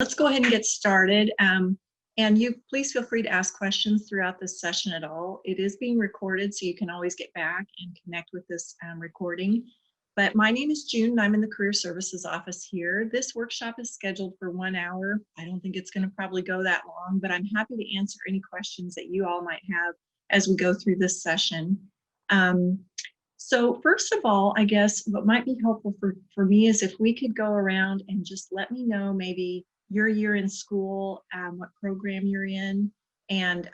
Let's go ahead and get started. And you please feel free to ask questions throughout this session at all. It is being recorded, so you can always get back and connect with this recording. But my name is June, and I'm in the Career Services office here. This workshop is scheduled for 1 hour. I don't think it's going to probably go that long, but I'm happy to answer any questions that you all might have as we go through this session. So first of all, I guess what might be helpful for me is if we could go around and just let me know maybe your year in school, what program you're in, and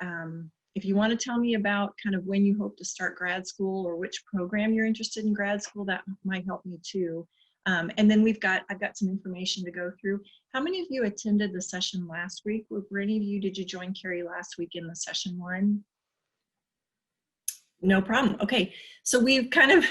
if you want to tell me about kind of when you hope to start grad school or which program you're interested in grad school, that might help me too. And then I've got some information to go through. How many of you attended the session last week? Were any of you, did you join Carrie last week in the session one? No problem. Okay, so we've kind of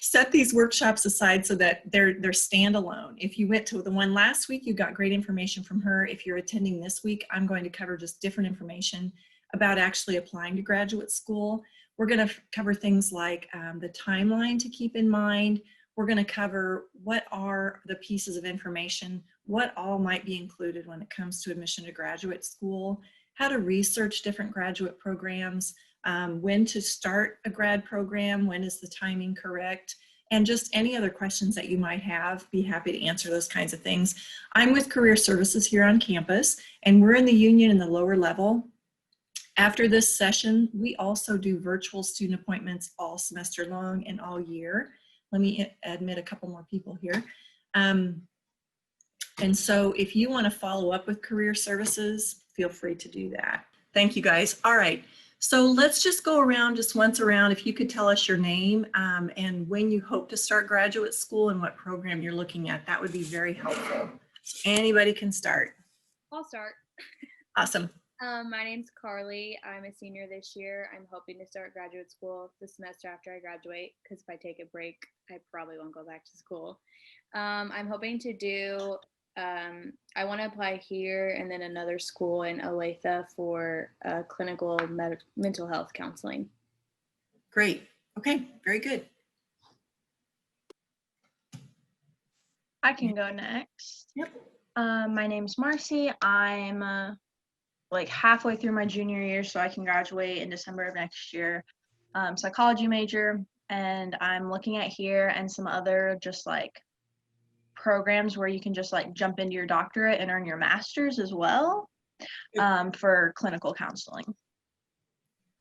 set these workshops aside so that they're standalone. If you went to the one last week, you got great information from her. If you're attending this week, I'm going to cover just different information about actually applying to graduate school. We're going to cover things like the timeline to keep in mind. We're going to cover what are the pieces of information, what all might be included when it comes to admission to graduate school, how to research different graduate programs, when to start a grad program, when is the timing correct, and just any other questions that you might have. Be happy to answer those kinds of things. I'm with Career Services here on campus, and we're in the union in the lower level. After this session, we also do virtual student appointments all semester long and all year. Let me admit a couple more people here. And so if you want to follow up with Career Services, feel free to do that. Thank you, guys. All right. So let's just go around just once around. If you could tell us your name and when you hope to start graduate school and what program you're looking at, that would be very helpful. So anybody can start. I'll start. Awesome. My name's Carly. I'm a senior this year. I'm hoping to start graduate school the semester after I graduate, because if I take a break, I probably won't go back to school. I'm hoping to do I want to apply here and then another school in Olathe for clinical mental health counseling. Great. Okay, very good. I can go next. Yep. My name's Marcy. I'm like halfway through my junior year, so I can graduate in December of next year. Psychology major, and I'm looking at here and some other just like programs where you can just like jump into your doctorate and earn your master's as well, for clinical counseling.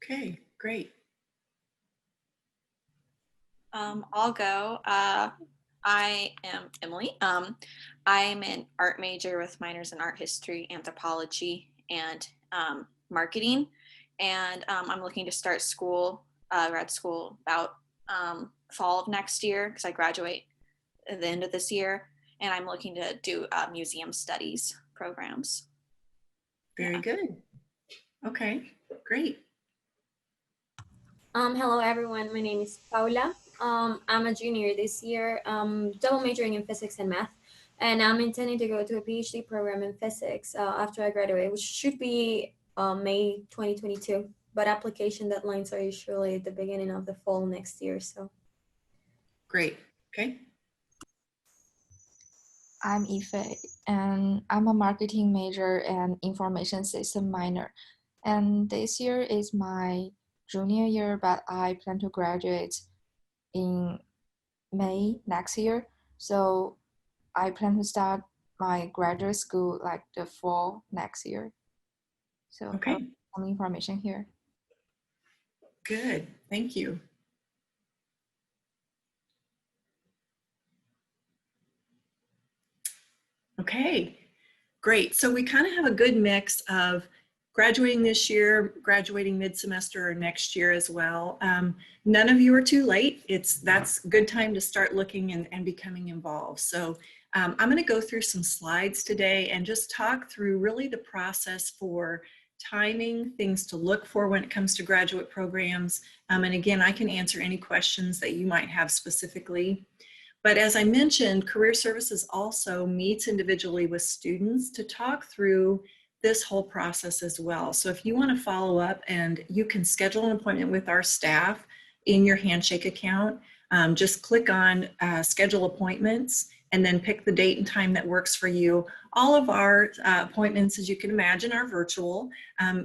Okay, great. I'll go. I am Emily. I'm an art major with minors in art history, anthropology, and marketing. And I'm looking to start school, grad school, about fall of next year, because I graduate at the end of this year. And I'm looking to do museum studies programs. Very good. Okay, great. Hello everyone, my name is Paula. I'm a junior this year, double majoring in physics and math, and I'm intending to go to a PhD program in physics after I graduate, which should be May 2022, but application deadlines are usually at the beginning of the fall next year. So Great. Okay. I'm Ife, and I'm a marketing major and information system minor. And this year is my junior year, but I plan to graduate in May next year. So I plan to start my graduate school like the fall next year. So okay, some information here. Good, thank you. Okay, great. So we kind of have a good mix of graduating this year, graduating mid-semester or next year as well. None of you are too late. That's a good time to start looking and becoming involved. So I'm going to go through some slides today and just talk through really the process for timing, things to look for when it comes to graduate programs. And again, I can answer any questions that you might have specifically. But as I mentioned, Career Services also meets individually with students to talk through this whole process as well. So if you want to follow up, and you can schedule an appointment with our staff in your Handshake account, just click on schedule appointments, and then pick the date and time that works for you. All of our appointments, as you can imagine, are virtual,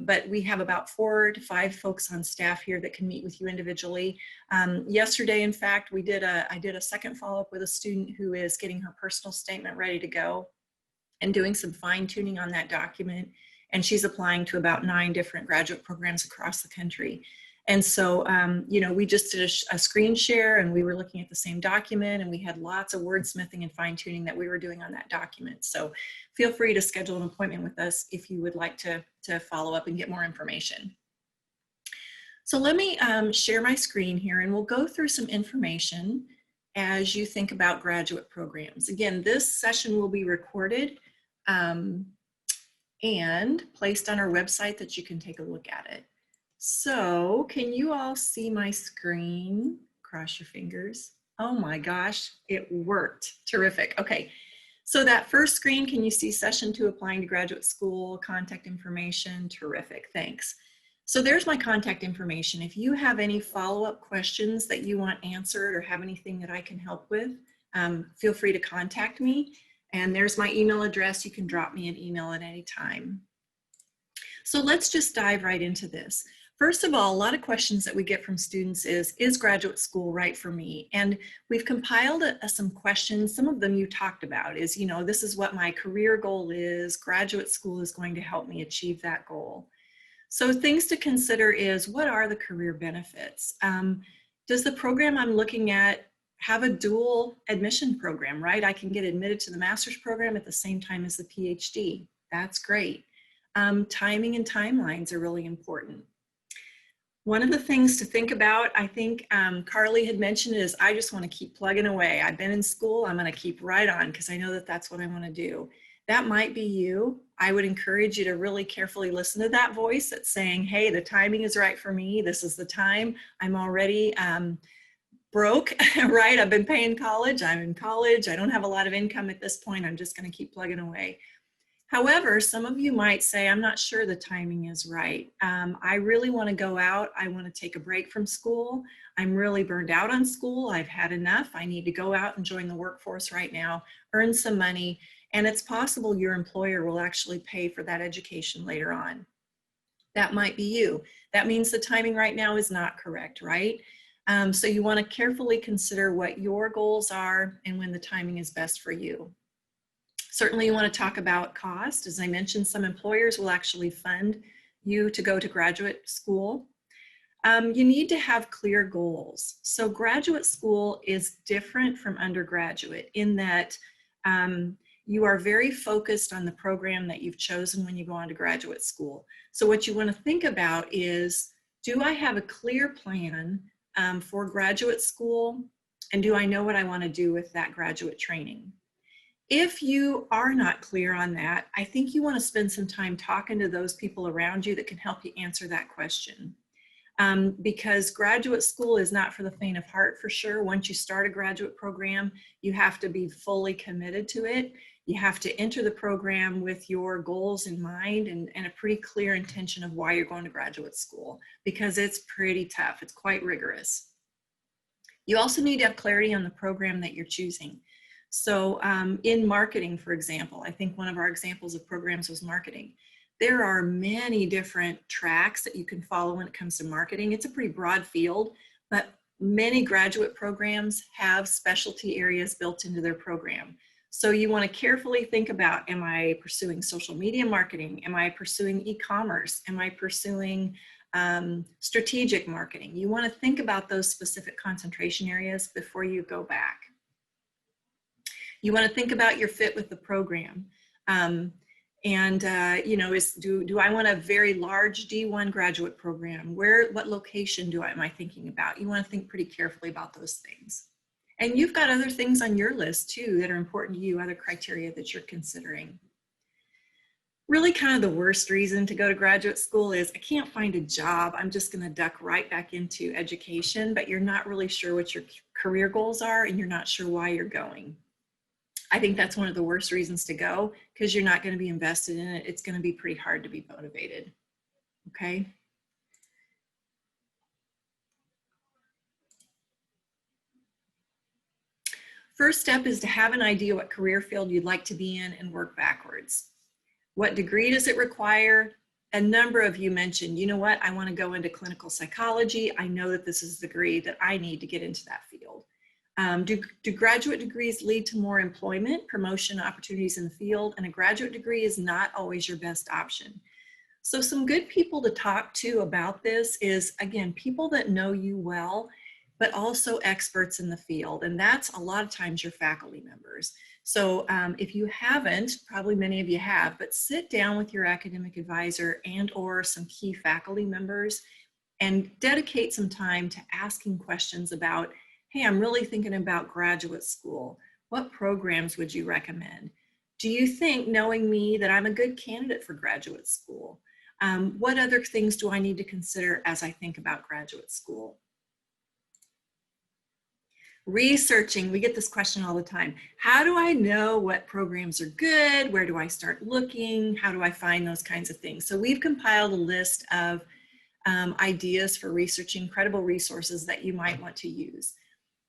but we have about 4 to 5 folks on staff here that can meet with you individually. Yesterday, in fact, I did a second follow-up with a student who is getting her personal statement ready to go and doing some fine tuning on that document. And she's applying to about 9 different graduate programs across the country. And so, you know, we just did a screen share and we were looking at the same document, and we had lots of wordsmithing and fine tuning that we were doing on that document. So feel free to schedule an appointment with us if you would like to follow up and get more information. So let me share my screen here, and we'll go through some information as you think about graduate programs. Again, this session will be recorded and placed on our website that you can take a look at it. So can you all see my screen? Cross your fingers. Oh my gosh, it worked. Terrific. Okay, so that first screen, can you see session 2, applying to graduate school, contact information? Terrific, thanks. So there's my contact information. If you have any follow-up questions that you want answered or have anything that I can help with, feel free to contact me. And there's my email address. You can drop me an email at any time. So let's just dive right into this. First of all, a lot of questions that we get from students is graduate school right for me? And we've compiled some questions. Some of them you talked about is, you know, this is what my career goal is. Graduate school is going to help me achieve that goal. So things to consider is, what are the career benefits? Does the program I'm looking at have a dual admission program, right? I can get admitted to the master's program at the same time as the PhD. That's great. Timing and timelines are really important. One of the things to think about, I think Carly had mentioned, is I just want to keep plugging away. I've been in school, I'm going to keep right on because I know that that's what I want to do. That might be you. I would encourage you to really carefully listen to that voice that's saying, hey, the timing is right for me. This is the time. I'm already broke, right? I've been paying college. I'm in college. I don't have a lot of income at this point. I'm just going to keep plugging away. However, some of you might say, I'm not sure the timing is right. I really want to go out. I want to take a break from school. I'm really burned out on school. I've had enough. I need to go out and join the workforce right now, earn some money, and it's possible your employer will actually pay for that education later on. That might be you. That means the timing right now is not correct, right? So you want to carefully consider what your goals are and when the timing is best for you. Certainly you want to talk about cost. As I mentioned, some employers will actually fund you to go to graduate school. You need to have clear goals. So graduate school is different from undergraduate in that you are very focused on the program that you've chosen when you go on to graduate school. So what you want to think about is, do I have a clear plan for graduate school? And do I know what I want to do with that graduate training? If you are not clear on that, I think you want to spend some time talking to those people around you that can help you answer that question. Because graduate school is not for the faint of heart, for sure. Once you start a graduate program, you have to be fully committed to it. You have to enter the program with your goals in mind and a pretty clear intention of why you're going to graduate school, because it's pretty tough. It's quite rigorous. You also need to have clarity on the program that you're choosing. So in marketing, for example, I think one of our examples of programs was marketing. There are many different tracks that you can follow when it comes to marketing. It's a pretty broad field, but many graduate programs have specialty areas built into their program. So you want to carefully think about, am I pursuing social media marketing? Am I pursuing e-commerce? Am I pursuing strategic marketing? You want to think about those specific concentration areas before you go back. You want to think about your fit with the program. You know, do I want a very large D1 graduate program? What location am I thinking about? You want to think pretty carefully about those things. And you've got other things on your list too that are important to you, other criteria that you're considering. Really kind of the worst reason to go to graduate school is, I can't find a job. I'm just going to duck right back into education, but you're not really sure what your career goals are and you're not sure why you're going. I think that's one of the worst reasons to go, because you're not going to be invested in it. It's going to be pretty hard to be motivated. Okay. First step is to have an idea what career field you'd like to be in and work backwards. What degree does it require? A number of you mentioned, you know what, I want to go into clinical psychology. I know that this is the degree that I need to get into that field. Do graduate degrees lead to more employment, promotion opportunities in the field? And a graduate degree is not always your best option. So some good people to talk to about this is, again, people that know you well, but also experts in the field. And that's a lot of times your faculty members. So if you haven't, probably many of you have, but sit down with your academic advisor and or some key faculty members and dedicate some time to asking questions about, hey, I'm really thinking about graduate school. What programs would you recommend? Do you think, knowing me, that I'm a good candidate for graduate school? What other things do I need to consider as I think about graduate school? Researching, we get this question all the time. How do I know what programs are good? Where do I start looking? How do I find those kinds of things? So we've compiled a list of ideas for researching credible resources that you might want to use.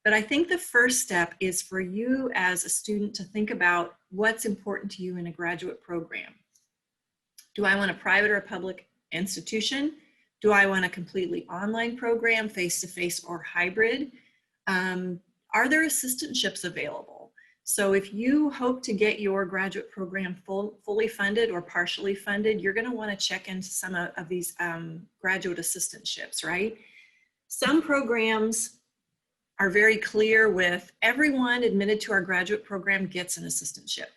But I think the first step is for you as a student to think about what's important to you in a graduate program. Do I want a private or a public institution? Do I want a completely online program, face-to-face or hybrid? Are there assistantships available? So if you hope to get your graduate program fully funded or partially funded, you're going to want to check into some of these graduate assistantships, right? Some programs are very clear with everyone admitted to our graduate program gets an assistantship.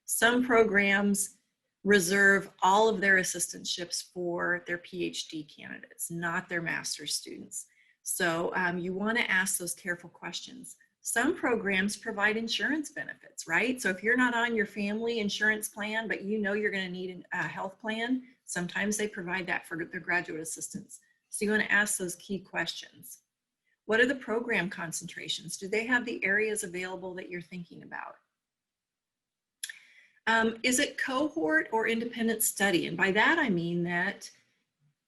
Some programs reserve all of their assistantships for their PhD candidates, not their master's students. So you want to ask those careful questions. Some programs provide insurance benefits, right? So if you're not on your family insurance plan, but you know you're going to need a health plan, sometimes they provide that for their graduate assistants. So you want to ask those key questions. What are the program concentrations? Do they have the areas available that you're thinking about? Is it cohort or independent study? And by that I mean that,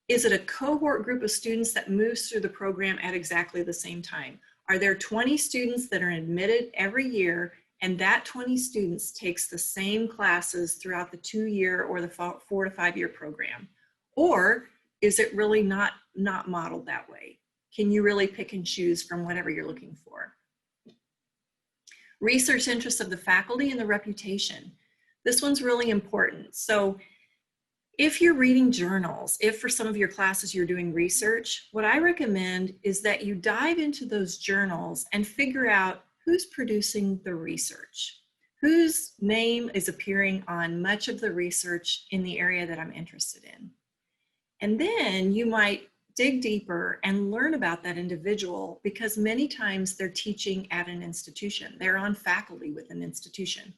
is it a cohort group of students that moves through the program at exactly the same time? Are there 20 students that are admitted every year and that 20 students takes the same classes throughout the 2-year or the 4 to 5 year program? Or is it really not modeled that way? Can you really pick and choose from whatever you're looking for? Research interests of the faculty and the reputation. This one's really important. So if you're reading journals, if for some of your classes you're doing research, what I recommend is that you dive into those journals and figure out who's producing the research, whose name is appearing on much of the research in the area that I'm interested in. And then you might dig deeper and learn about that individual, because many times they're teaching at an institution. They're on faculty with an institution.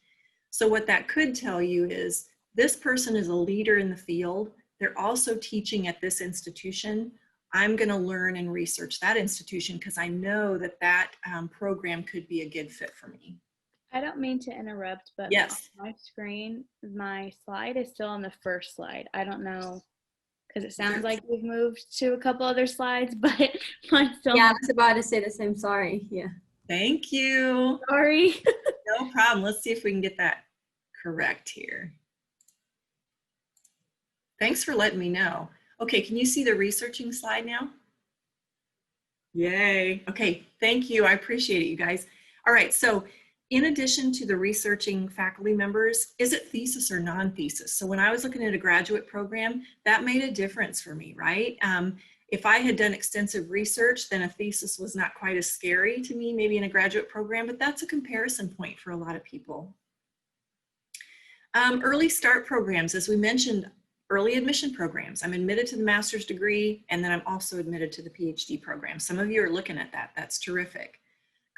So what that could tell you is this person is a leader in the field. They're also teaching at this institution. I'm going to learn and research that institution because I know that that program could be a good fit for me. I don't mean to interrupt, but yes, on my screen, my slide is still on the first slide. I don't know, because it sounds like we've moved to a couple other slides, but mine's still. Yeah, I was about to say the same. Sorry. Yeah. Thank you. Sorry. No problem. Let's see if we can get that correct here. Thanks for letting me know. Okay, can you see the researching slide now? Yay. Okay, thank you. I appreciate it, you guys. All right, so in addition to the researching faculty members, is it thesis or non-thesis? So when I was looking at a graduate program, that made a difference for me, right? If I had done extensive research, then a thesis was not quite as scary to me, maybe in a graduate program, but that's a comparison point for a lot of people. Early start programs, as we mentioned, early admission programs. I'm admitted to the master's degree, and then I'm also admitted to the PhD program. Some of you are looking at that. That's terrific.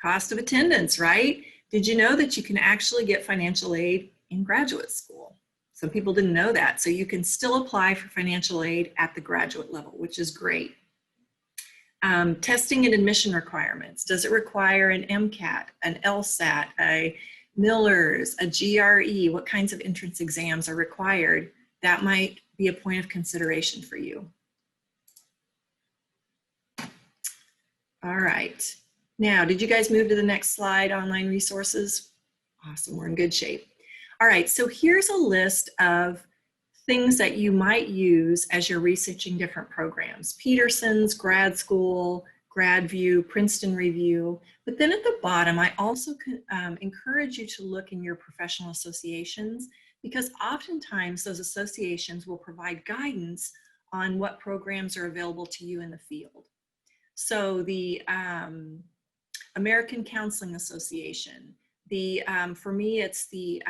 Cost of attendance, right? Did you know that you can actually get financial aid in graduate school? Some people didn't know that. So you can still apply for financial aid at the graduate level, which is great. Testing and admission requirements. Does it require an MCAT, an LSAT, a Miller's, a GRE? What kinds of entrance exams are required? That might be a point of consideration for you. All right. Now, did you guys move to the next slide, online resources? Awesome, we're in good shape. All right, so here's a list of things that you might use as you're researching different programs. Peterson's, Grad School, GradView, Princeton Review. But then at the bottom, I also encourage you to look in your professional associations, because oftentimes those associations will provide guidance on what programs are available to you in the field. So the American Counseling Association, for me, it's the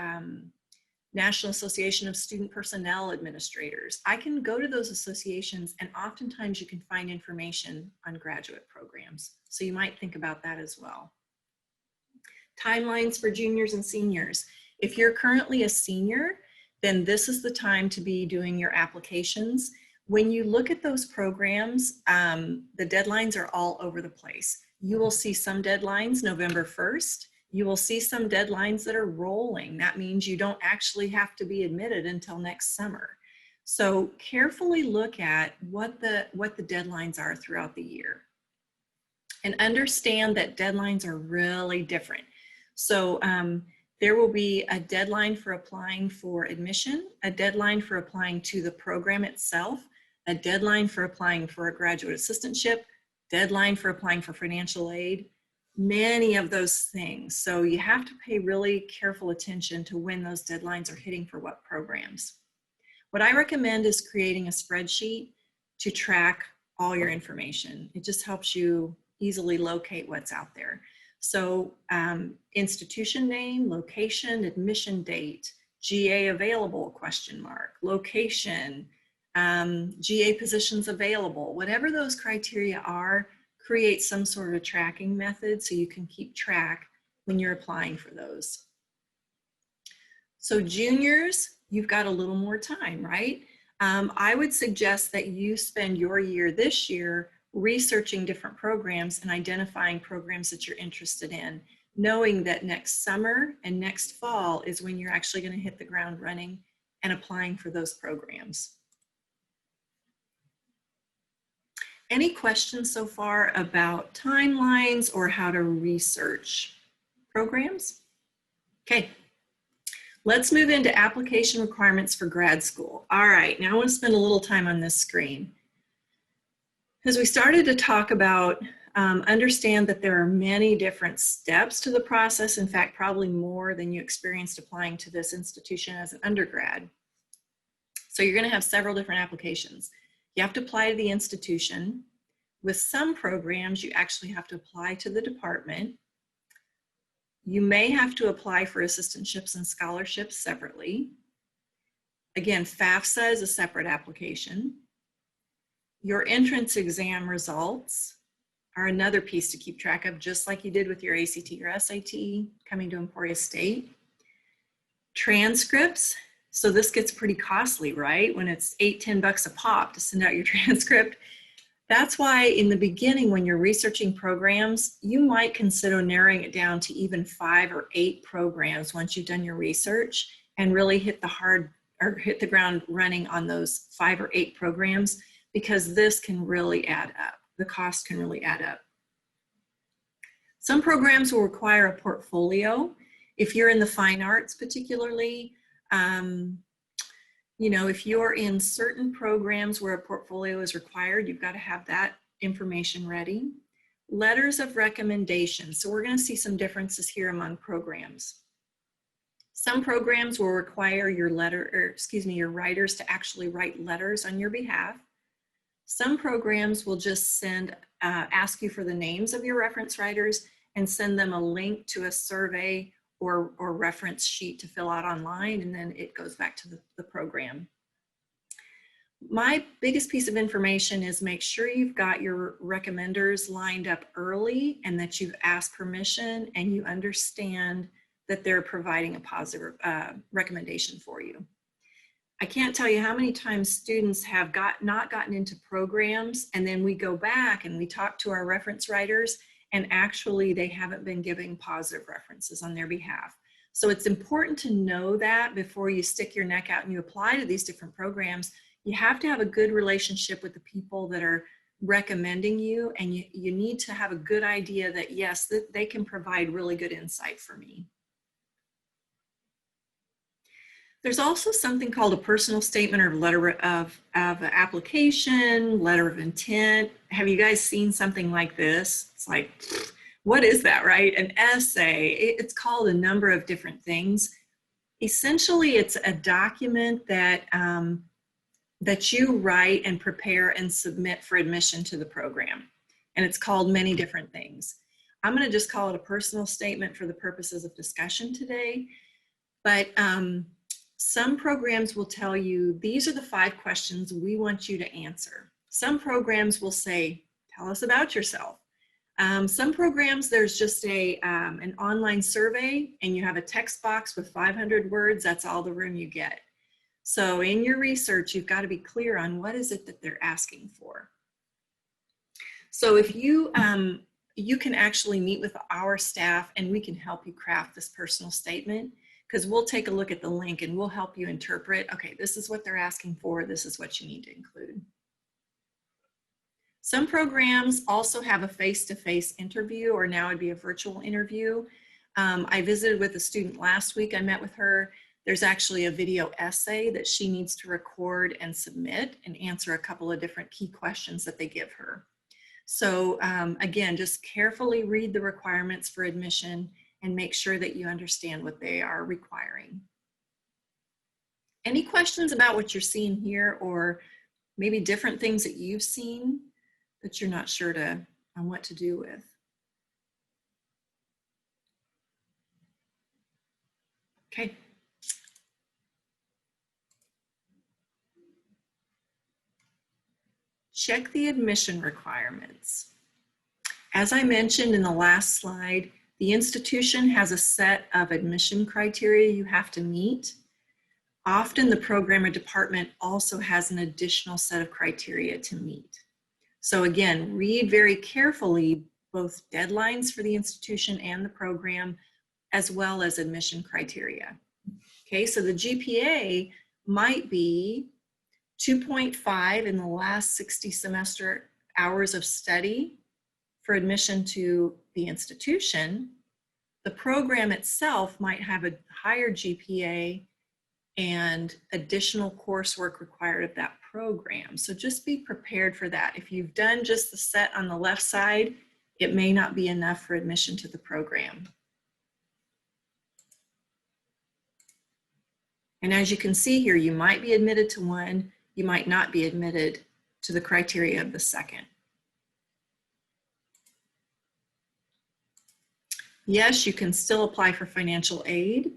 National Association of Student Personnel Administrators. I can go to those associations, and oftentimes you can find information on graduate programs. So you might think about that as well. Timelines for juniors and seniors. If you're currently a senior, then this is the time to be doing your applications. When you look at those programs, the deadlines are all over the place. You will see some deadlines November 1st. You will see some deadlines that are rolling. That means you don't actually have to be admitted until next summer. So carefully look at what the deadlines are throughout the year. And understand that deadlines are really different. So there will be a deadline for applying for admission, a deadline for applying to the program itself, a deadline for applying for a graduate assistantship, deadline for applying for financial aid, many of those things. So you have to pay really careful attention to when those deadlines are hitting for what programs. What I recommend is creating a spreadsheet to track all your information. It just helps you easily locate what's out there. So institution name, location, admission date, GA available, question mark, location, GA positions available, whatever those criteria are, create some sort of a tracking method so you can keep track when you're applying for those. So juniors, you've got a little more time, right? I would suggest that you spend your year this year researching different programs and identifying programs that you're interested in, knowing that next summer and next fall is when you're actually going to hit the ground running and applying for those programs. Any questions so far about timelines or how to research programs? Okay, let's move into application requirements for grad school. All right, now I want to spend a little time on this screen. As we started to talk about, understand that there are many different steps to the process, in fact, probably more than you experienced applying to this institution as an undergrad. So you're going to have several different applications. You have to apply to the institution. With some programs, you actually have to apply to the department. You may have to apply for assistantships and scholarships separately. Again, FAFSA is a separate application. Your entrance exam results are another piece to keep track of, just like you did with your ACT or SAT coming to Emporia State. Transcripts. So this gets pretty costly, right? When it's $8–10 a pop to send out your transcript. That's why in the beginning, when you're researching programs, you might consider narrowing it down to even 5 or 8 programs once you've done your research and really hit the ground running on those 5 or 8 programs, because this can really add up. The cost can really add up. Some programs will require a portfolio. If you're in the fine arts particularly, you know, if you're in certain programs where a portfolio is required, you've got to have that information ready. Letters of recommendation. So we're going to see some differences here among programs. Some programs will require your your writers to actually write letters on your behalf. Some programs will just ask you for the names of your reference writers and send them a link to a survey or reference sheet to fill out online, and then it goes back to the program. My biggest piece of information is make sure you've got your recommenders lined up early and that you've asked permission and you understand that they're providing a positive recommendation for you. I can't tell you how many times students have not gotten into programs, and then we go back and we talk to our reference writers, and actually they haven't been giving positive references on their behalf. So it's important to know that before you stick your neck out and you apply to these different programs. You have to have a good relationship with the people that are recommending you, and you need to have a good idea that yes, that they can provide really good insight for me. There's also something called a personal statement or letter of application, letter of intent. Have you guys seen something like this? It's like, what is that, right? An essay. It's called a number of different things. Essentially, it's a document that that you write and prepare and submit for admission to the program. And it's called many different things. I'm going to just call it a personal statement for the purposes of discussion today. But some programs will tell you, these are the 5 questions we want you to answer. Some programs will say, tell us about yourself. Some programs, there's just an online survey and you have a text box with 500 words. That's all the room you get. So in your research, you've got to be clear on what is it that they're asking for. So if you can actually meet with our staff and we can help you craft this personal statement, because we'll take a look at the link and we'll help you interpret, okay, this is what they're asking for, this is what you need to include. Some programs also have a face-to-face interview, or now it'd be a virtual interview. I visited with a student last week, I met with her. There's actually a video essay that she needs to record and submit and answer a couple of different key questions that they give her. So again, just carefully read the requirements for admission and make sure that you understand what they are requiring. Any questions about what you're seeing here, or maybe different things that you've seen that you're not sure on what to do with? Okay. Check the admission requirements. As I mentioned in the last slide, the institution has a set of admission criteria you have to meet. Often the program or department also has an additional set of criteria to meet. So again, read very carefully both deadlines for the institution and the program, as well as admission criteria. Okay, so the GPA might be 2.5 in the last 60 semester hours of study for admission to the institution. The program itself might have a higher GPA and additional coursework required of that program. So just be prepared for that. If you've done just the set on the left side, it may not be enough for admission to the program. And as you can see here, you might be admitted to one, you might not be admitted to the criteria of the second. Yes, you can still apply for financial aid,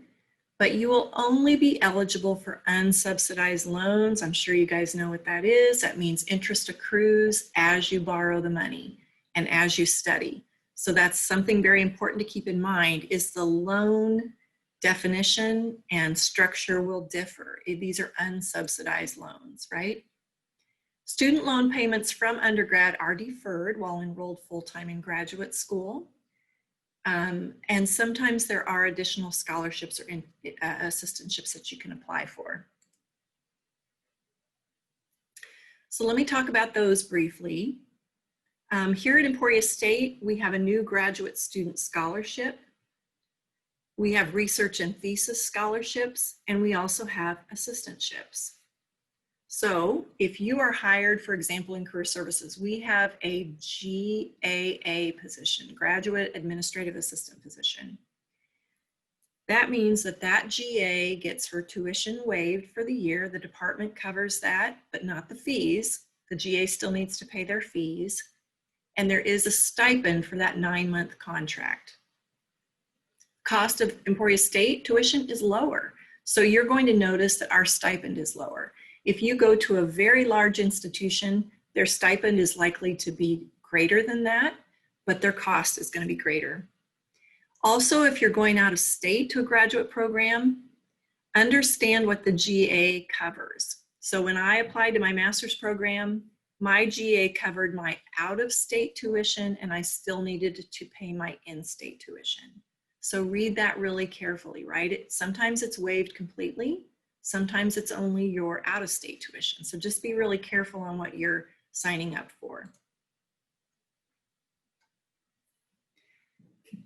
but you will only be eligible for unsubsidized loans. I'm sure you guys know what that is. That means interest accrues as you borrow the money and as you study. So that's something very important to keep in mind, is the loan definition and structure will differ. These are unsubsidized loans, right? Student loan payments from undergrad are deferred while enrolled full-time in graduate school. And sometimes there are additional scholarships or assistantships that you can apply for. So let me talk about those briefly. Here at Emporia State, we have a new graduate student scholarship. We have research and thesis scholarships, and we also have assistantships. So if you are hired, for example, in career services, we have a GAA position, graduate administrative assistant position. That means that that GA gets her tuition waived for the year. The department covers that, but not the fees. The GA still needs to pay their fees. And there is a stipend for that 9-month contract. Cost of Emporia State tuition is lower. So you're going to notice that our stipend is lower. If you go to a very large institution, their stipend is likely to be greater than that, but their cost is going to be greater. Also, if you're going out of state to a graduate program, understand what the GA covers. So when I applied to my master's program, my GA covered my out-of-state tuition, and I still needed to pay my in-state tuition. So read that really carefully, right? Sometimes it's waived completely. Sometimes it's only your out-of-state tuition. So just be really careful on what you're signing up for.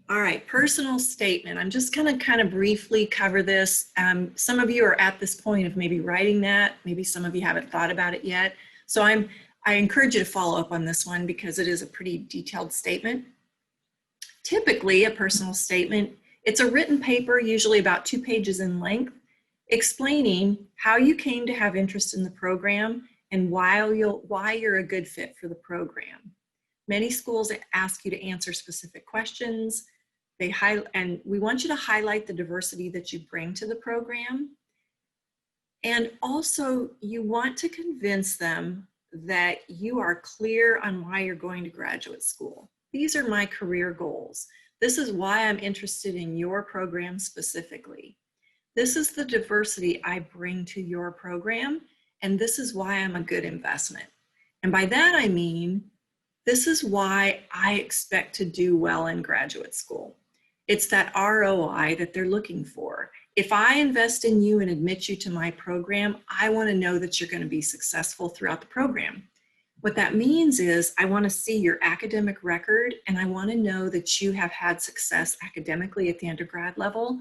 All right, personal statement. I'm just going to kind of briefly cover this. Some of you are at this point of maybe writing that. Maybe some of you haven't thought about it yet. So I encourage you to follow up on this one because it is a pretty detailed statement. Typically, a personal statement, it's a written paper, usually about 2 pages in length, explaining how you came to have interest in the program and why you're a good fit for the program. Many schools ask you to answer specific questions. And we want you to highlight the diversity that you bring to the program. And also, you want to convince them that you are clear on why you're going to graduate school. These are my career goals. This is why I'm interested in your program specifically. This is the diversity I bring to your program, and this is why I'm a good investment. And by that I mean, this is why I expect to do well in graduate school. It's that ROI that they're looking for. If I invest in you and admit you to my program, I want to know that you're going to be successful throughout the program. What that means is I want to see your academic record, and I want to know that you have had success academically at the undergrad level.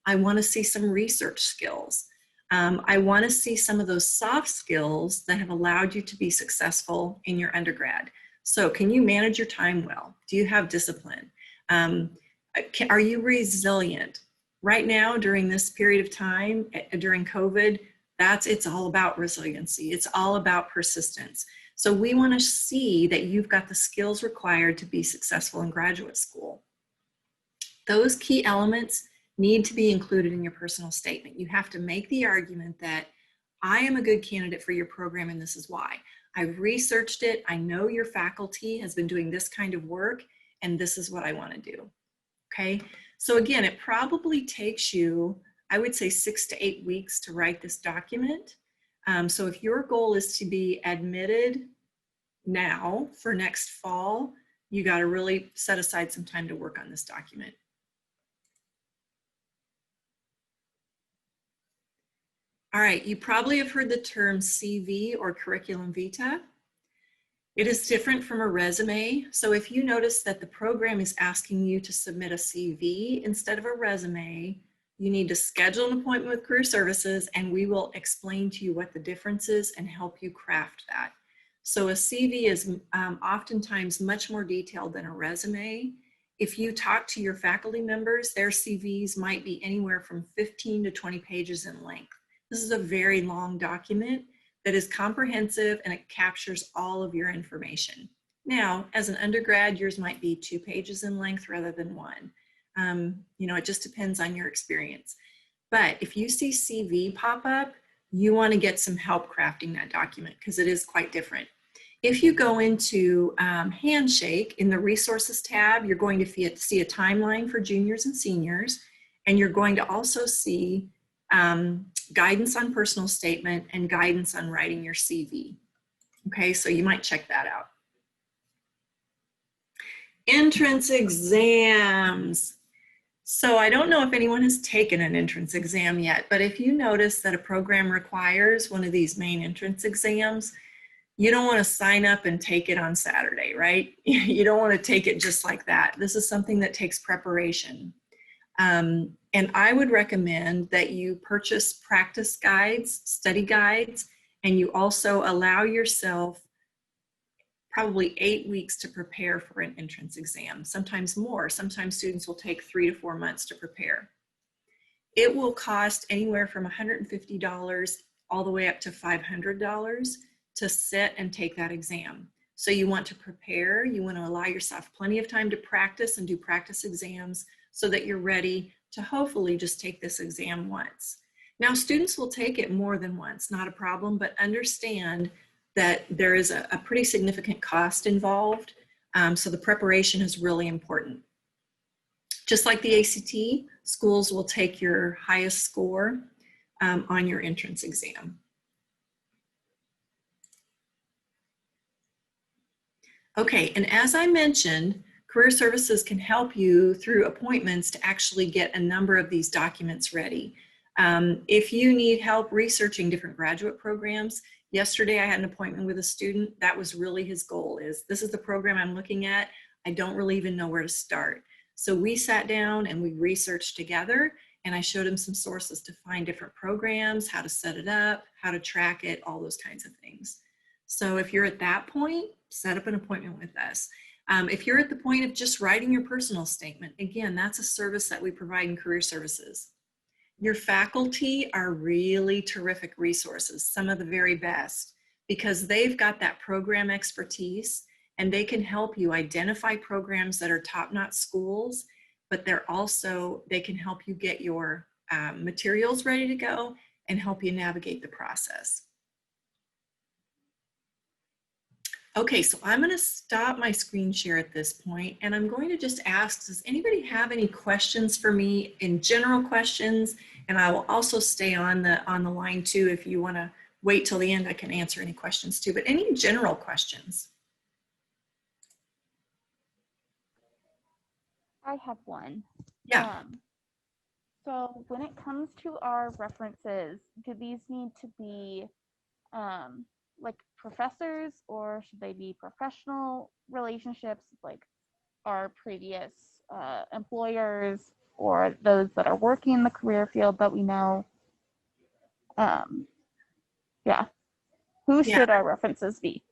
I want to see some research skills. I want to see some of those soft skills that have allowed you to be successful in your undergrad. So can you manage your time well? Do you have discipline? Are you resilient? Right now, during this period of time, during COVID, it's all about resiliency. It's all about persistence. So we want to see that you've got the skills required to be successful in graduate school. Those key elements need to be included in your personal statement. You have to make the argument that I am a good candidate for your program and this is why. I've researched it. I know your faculty has been doing this kind of work and this is what I want to do. Okay, so again, it probably takes you, I would say 6 to 8 weeks to write this document. So if your goal is to be admitted now for next fall, you got to really set aside some time to work on this document. All right, you probably have heard the term CV or curriculum vitae. It is different from a resume. So if you notice that the program is asking you to submit a CV instead of a resume, you need to schedule an appointment with Career Services and we will explain to you what the difference is and help you craft that. So a CV is oftentimes much more detailed than a resume. If you talk to your faculty members, their CVs might be anywhere from 15 to 20 pages in length. This is a very long document that is comprehensive and it captures all of your information. Now, as an undergrad, yours might be 2 pages in length rather than 1. It just depends on your experience. But if you see CV pop up, you want to get some help crafting that document because it is quite different. If you go into Handshake in the Resources tab, you're going to see a timeline for juniors and seniors, and you're going to also see guidance on personal statement and guidance on writing your CV. Okay, so you might check that out. Entrance exams. So I don't know if anyone has taken an entrance exam yet, but if you notice that a program requires one of these main entrance exams, you don't want to sign up and take it on Saturday, right? You don't want to take it just like that. This is something that takes preparation. And I would recommend that you purchase practice guides, study guides, and you also allow yourself probably 8 weeks to prepare for an entrance exam, sometimes more. Sometimes students will take 3 to 4 months to prepare. It will cost anywhere from $150 all the way up to $500 to sit and take that exam. So you want to prepare, you want to allow yourself plenty of time to practice and do practice exams so that you're ready to hopefully just take this exam once. Now, students will take it more than once, not a problem, but understand that there is a pretty significant cost involved. So the preparation is really important. Just like the ACT, schools will take your highest score on your entrance exam. Okay, and as I mentioned, Career Services can help you through appointments to actually get a number of these documents ready. If you need help researching different graduate programs, yesterday I had an appointment with a student. That was really his goal, is this is the program I'm looking at. I don't really even know where to start. So we sat down and we researched together, and I showed him some sources to find different programs, how to set it up, how to track it, all those kinds of things. So if you're at that point, set up an appointment with us. If you're at the point of just writing your personal statement, again, that's a service that we provide in career services. Your faculty are really terrific resources, some of the very best, because they've got that program expertise and they can help you identify programs that are top-notch schools, but they can help you get your materials ready to go and help you navigate the process. Okay, so I'm going to stop my screen share at this point, and I'm going to just ask, does anybody have any questions for me, in general questions? And I will also stay on the line too. If you want to wait till the end, I can answer any questions too, but any general questions? I have one. Yeah. So when it comes to our references, do these need to be like professors, or should they be professional relationships, like our previous employers or those that are working in the career field that we know? Yeah. Who should our references be?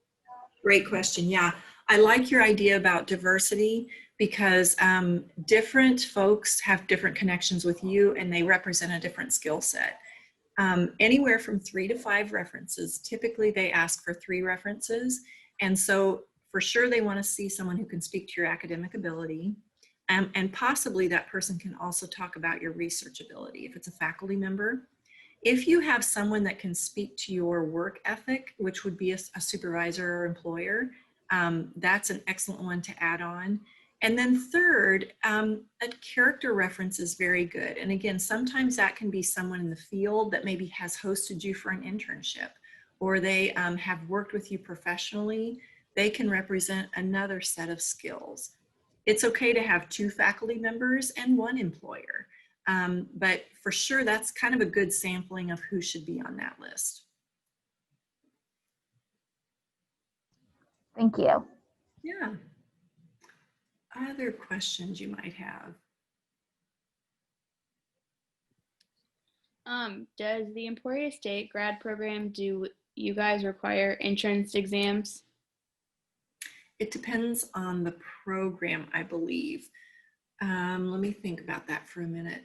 Great question. Yeah, I like your idea about diversity, because different folks have different connections with you and they represent a different skill set. Anywhere from 3 to 5 references. Typically they ask for 3 references. And so for sure they want to see someone who can speak to your academic ability. And possibly that person can also talk about your research ability if it's a faculty member. If you have someone that can speak to your work ethic, which would be a supervisor or employer, that's an excellent one to add on. And then third, a character reference is very good. And again, sometimes that can be someone in the field that maybe has hosted you for an internship, or they have worked with you professionally. They can represent another set of skills. It's okay to have 2 faculty members and 1 employer. But for sure, that's kind of a good sampling of who should be on that list. Thank you. Yeah. Other questions you might have? Does the Emporia State grad program, do you guys require entrance exams? It depends on the program, I believe. Let me think about that for a minute.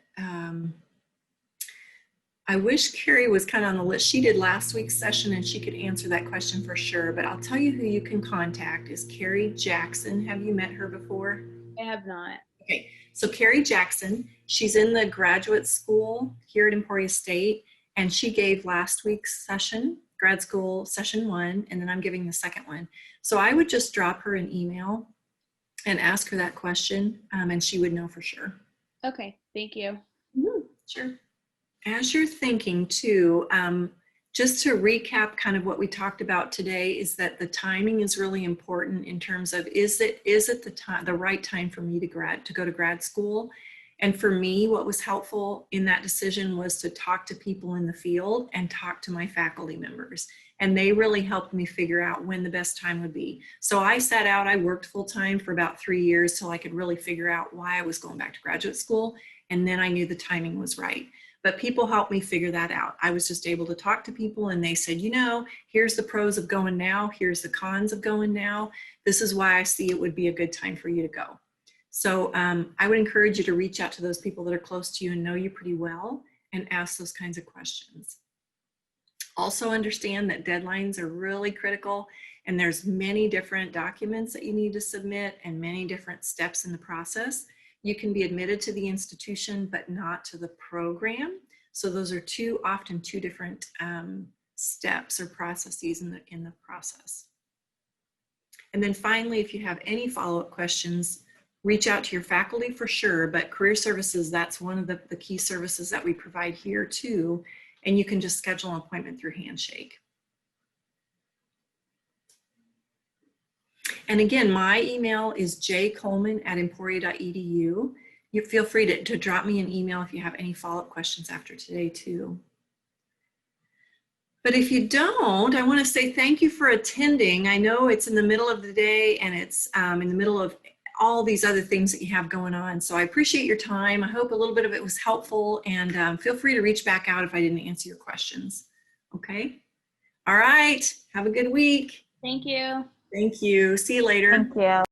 I wish Carrie was kind of on the list. She did last week's session and she could answer that question for sure, but I'll tell you who you can contact is Carrie Jackson. Have you met her before? I have not. Okay, so Carrie Jackson, she's in the graduate school here at Emporia State, and she gave last week's session, grad school session 1, and then I'm giving the second one. So I would just drop her an email and ask her that question, and she would know for sure. Okay, thank you. Sure. As you're thinking too, just to recap kind of what we talked about today, is that the timing is really important in terms of, is it the right time for me to go to grad school? And for me, what was helpful in that decision was to talk to people in the field and talk to my faculty members. And they really helped me figure out when the best time would be. So I worked full time for about 3 years till I could really figure out why I was going back to graduate school. And then I knew the timing was right. But people helped me figure that out. I was just able to talk to people and they said, you know, here's the pros of going now. Here's the cons of going now. This is why I see it would be a good time for you to go. So I would encourage you to reach out to those people that are close to you and know you pretty well and ask those kinds of questions. Also understand that deadlines are really critical, and there's many different documents that you need to submit and many different steps in the process. You can be admitted to the institution, but not to the program. So those are often two different steps or processes in the process. And then finally, if you have any follow-up questions, reach out to your faculty for sure, but career services, that's one of the key services that we provide here too. And you can just schedule an appointment through Handshake. And again, my email is jcoleman@emporia.edu. You feel free to drop me an email if you have any follow-up questions after today too. But if you don't, I want to say thank you for attending. I know it's in the middle of the day and it's in the middle of all these other things that you have going on. So I appreciate your time. I hope a little bit of it was helpful, and feel free to reach back out if I didn't answer your questions. Okay. All right. Have a good week. Thank you. Thank you. See you later. Thank you.